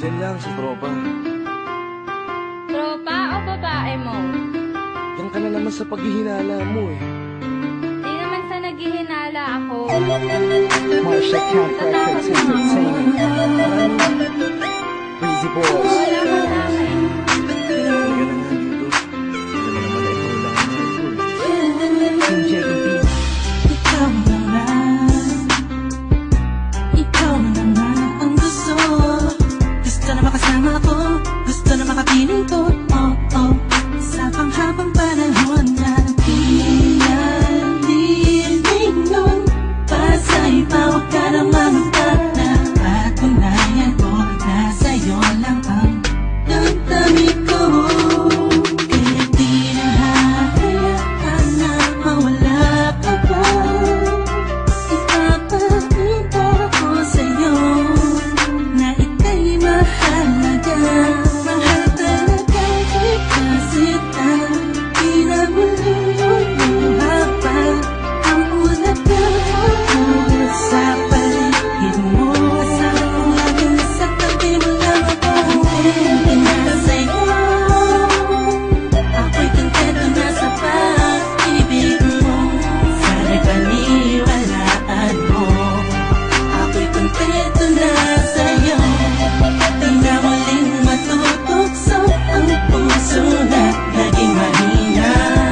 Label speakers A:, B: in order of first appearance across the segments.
A: Diyan lang sa tropa.
B: Tropa o babae mo?
A: Yan ka na naman sa paghihinala mo eh.
B: Di naman sa naghihinala ako.
C: Marsha Camp Records Entertainment. Breezy Boys.
B: Wala ka namin.
A: Halika na nga dito. Hindi naman naman ikaw lang ang mahal ko eh.
C: Team JB. Ikaw na nga. Ikaw na nga ang gusto. Gusto na makasama ko. Gusto na makapiling ko. Oh, oh. Sa panghabang panahon na pinaliling nun. Para sa iba, huwag ka na mamutag na patunayan ko na sa'yo lang ang damdamin ko. Kaya di na hahayaan na mawala ka pa. Ipapakita ko sa'yo na ika'y mahalaga. Mahal talaga kasi di na muling habang ang ulaga sa paligid mo. Asahan kong lagi nasa tabi mo lang ako. Hindi na sa'yo. Ako'y kontento na sa pag-ibig mo. Sana'y paniwalaan mo. Ako'y kontento na sa'yo. Di na muling matutokso ang puso na naging mahina.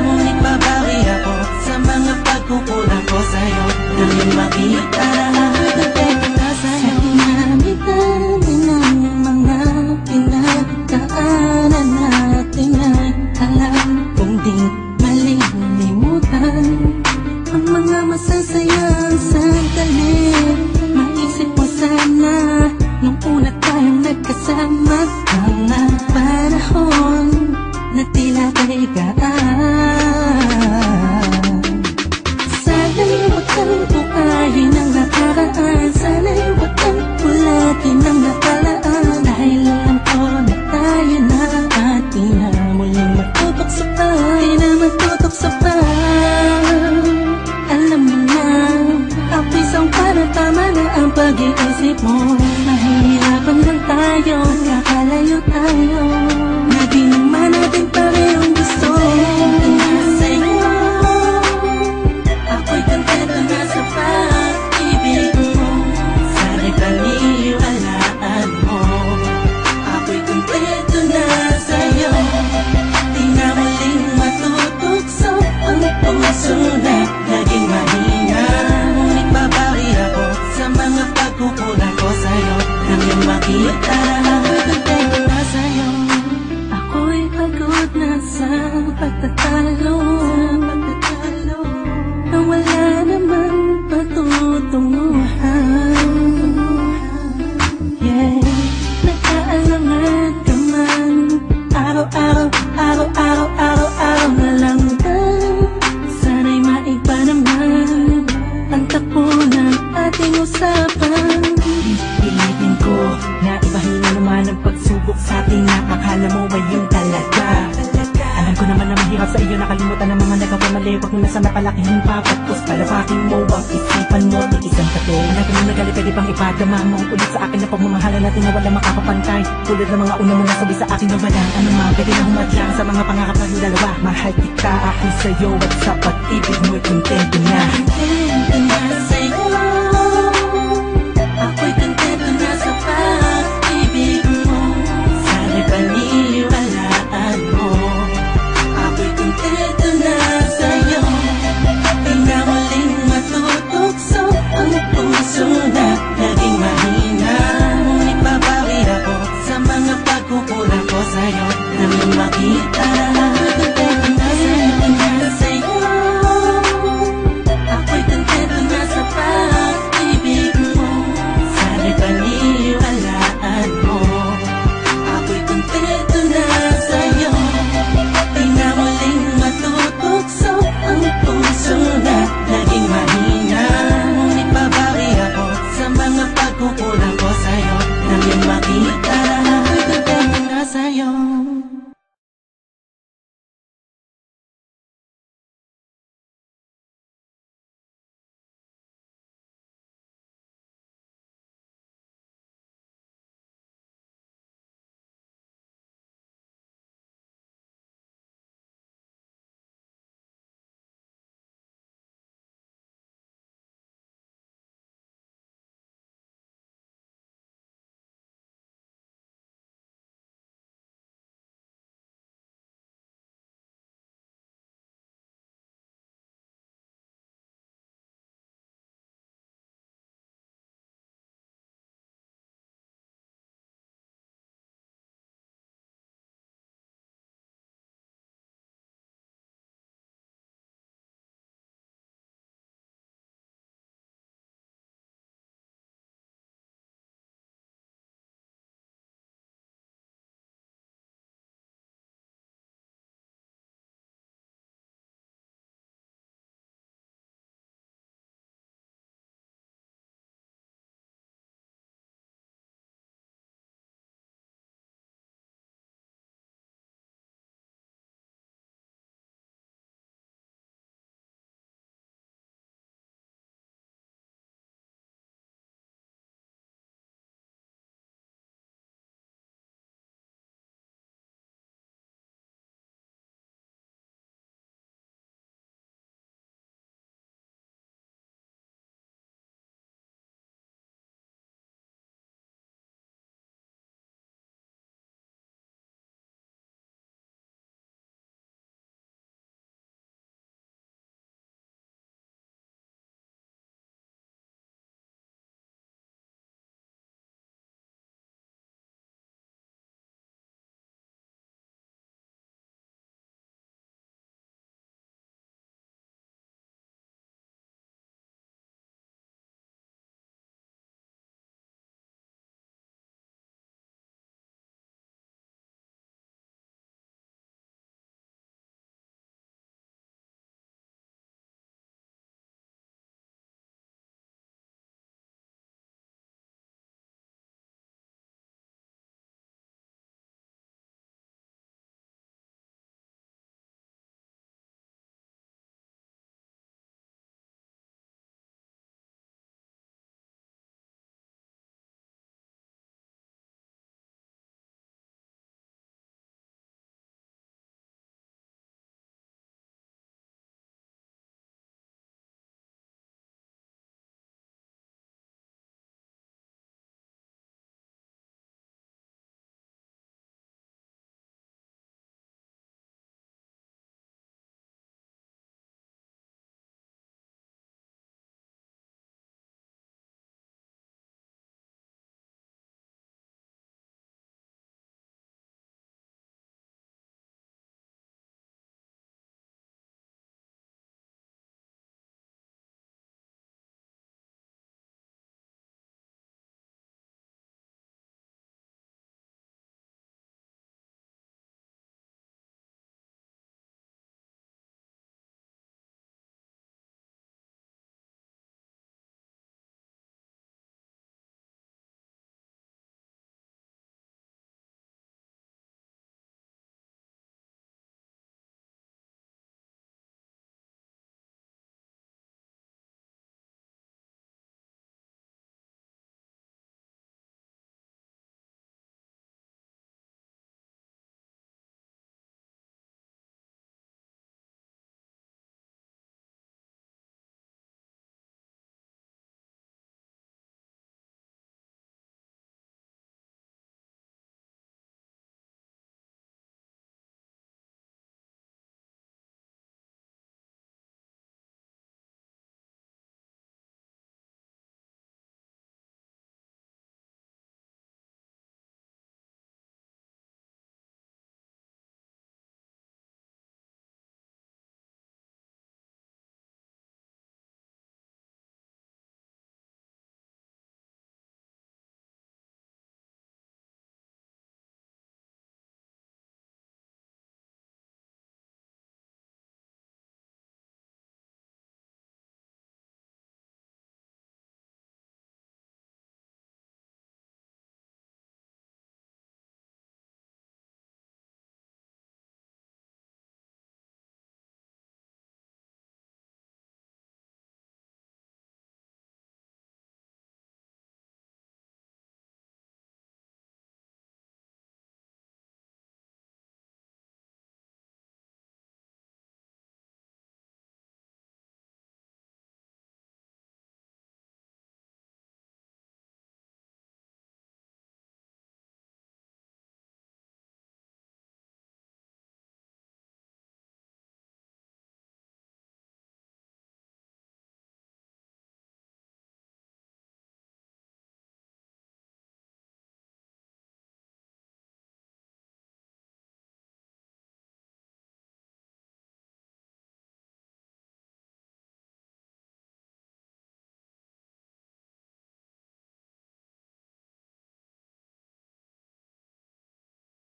C: Ngunit babawi ako sa mga pagkukulang ko sa'yo. Nang yung makita ako'y kontento na sa'yo. Dami-dami ng mga pinagdaanan natin ay alam kong di malilimutan. Ang mga masasayang sandali, maisip mo sana nung una tayong nagkasama. Mga panahon na tila kay gaan. Sana'y huwag kang buhayin ang nakaraan. Sana'y huwag kang ulatin ang nakalaan. Dahil alam ko na tayo na at di na muling matutokso pa. Di na matutokso pa. Alam mo na, ang pisang para tama na ang pag-iisip mo. Mahihirapan lang tayo, kakalayo tayo. Na di naman natin parehong gusto. Sa'yo, ako'y kontento na sa pag-ibig mo. Sana'y paniwalaan mo. Ako'y kontento na sa'yo. Di na muling matutokso ang puso na naging mahina. Ngunit babawi ako sa mga pagkukulang ko sa'yo. Nang yung makita ako'y kontento na sa'yo. Ako'y pagod na sa pagtatalo. Na wala namang patutunguhan. Yeah, nag-aalangan ka man. Araw-araw na lang ba? Sana'y maiba naman ang takbo ng ating usapan. Pilitin ko na ibahin na naman ang pagsubok sa ating nakakala mo ay yung talaga. Alam ko naman na mahirap sa iyo nakalimutan ang mga nagpapamali. Huwag mo na sana palakihin pa. Pagpos palabakin mo ang isipan mo. Tikisan ka to. Hanapin mo na gali pwede pang ipadama mo. Ulit sa akin na pagmamahalan natin na wala makakapantay. Tulad ng mga una mo nasabi sa akin na walang ano mga pwede na humadlang sa mga pangarap ng dalawa. Mahal kita ako sa'yo at sa pag-ibig mo'y kontento na. Kontento na sa'yo. Ako'y kontento na sa pag-ibig mo. Sana'y paniwalaan mo. Ako'y kontento na sa'yo. Di na muling matutokso ang puso na naging mahina. Ngunit babawi ako sa mga pagkukulang ko sa'yo. Nang yung makita